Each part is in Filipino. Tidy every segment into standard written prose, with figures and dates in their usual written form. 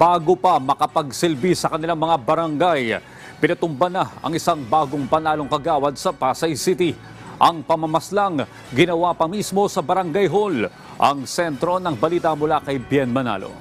bago pa makapagsilbi sa kanilang mga barangay. Pinatumba na ang isang bagong panalong kagawad sa Pasay City. Ang pamamaslang ginawa pa mismo sa Barangay Hall. Ang sentro ng balita mula kay Bien Manalo.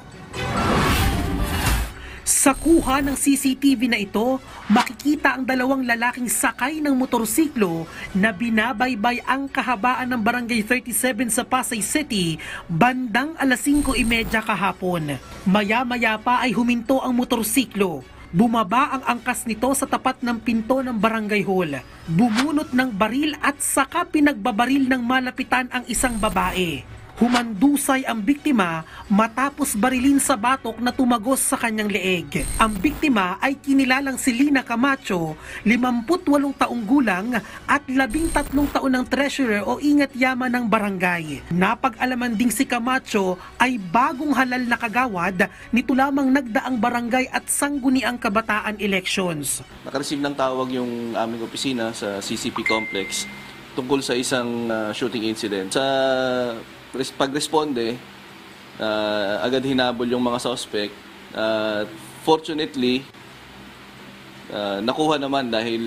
Sa kuha ng CCTV na ito, makikita ang dalawang lalaking sakay ng motorsiklo na binabaybay ang kahabaan ng Barangay 37 sa Pasay City bandang alas 5:30 kahapon. Maya-maya pa ay huminto ang motorsiklo. Bumaba ang angkas nito sa tapat ng pinto ng Barangay Hall. Bumunot ng baril at saka pinagbabaril ng malapitan ang isang babae. Humandusay ang biktima matapos barilin sa batok na tumagos sa kanyang leeg. Ang biktima ay kinilalang si Lina Camacho, 58 taong gulang at 13 taon ng treasurer o ingat yaman ng barangay. Napag-alaman ding si Camacho ay bagong halal na kagawad nito lamang nagdaang barangay at sangguniang kabataan elections. Nakareceive ng tawag yung aming opisina sa CCP complex tungkol sa isang shooting incident. Sa pag-responde, agad hinabol yung mga suspect. Fortunately, nakuha naman dahil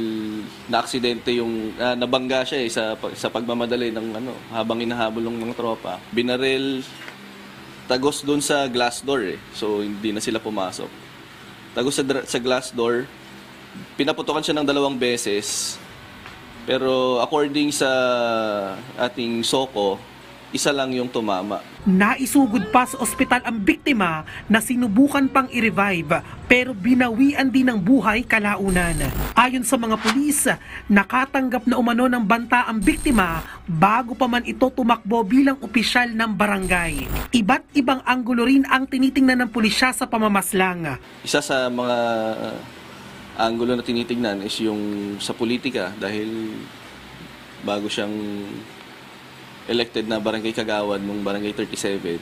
na-aksidente yung nabangga siya sa pagmamadali ng habang hinahabol ng mga tropa. Binaril tagos doon sa glass door so hindi na sila pumasok. Tagos sa glass door, pinaputokan siya ng 2 beses. Pero according sa ating SOCO, isa lang yung tumama. Naisugod pa sa ospital ang biktima na sinubukan pang i-revive pero binawian din ng buhay kalaunan. Ayon sa mga pulis, nakatanggap na umano ng banta ang biktima bago pa man ito tumakbo bilang opisyal ng barangay. Iba't ibang anggulo rin ang tinitingnan ng pulisya sa pamamaslang. Isa sa mga anggulo na tinitingnan is yung sa politika dahil bago siyang elected na barangay kagawad nung Barangay 37.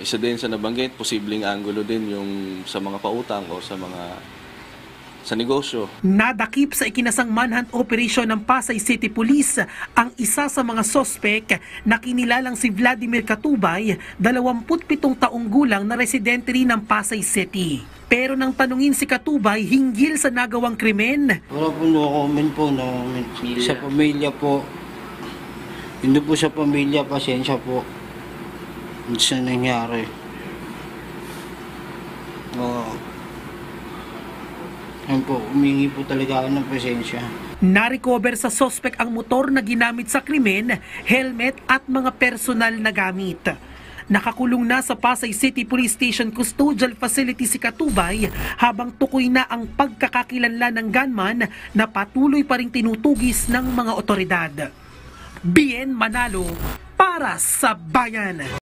Isa din sa nabanggit, posibleng anggulo din yung sa mga pautang o sa negosyo. Nadakip sa ikinasang manhunt operation ng Pasay City Police ang isa sa mga sospek na kinilalang si Vladimir Catubay, 27 taong gulang na residente rin ng Pasay City. Pero nang tanungin si Catubay hinggil sa nagawang krimen, wala po no-comment po sa pamilya po. Hindi po sa pamilya, pasensya po. Hindi sa nangyari. Ayun po, humingi po talaga ako ng pasensya. Na-recover sa suspect ang motor na ginamit sa krimen, helmet at mga personal na gamit. Nakakulong na sa Pasay City Police Station Custodial Facility si Catubay habang tukoy na ang pagkakakilanlan ng gunman na patuloy pa ring tinutugis ng mga otoridad. Bien Manalo para sa Bayan.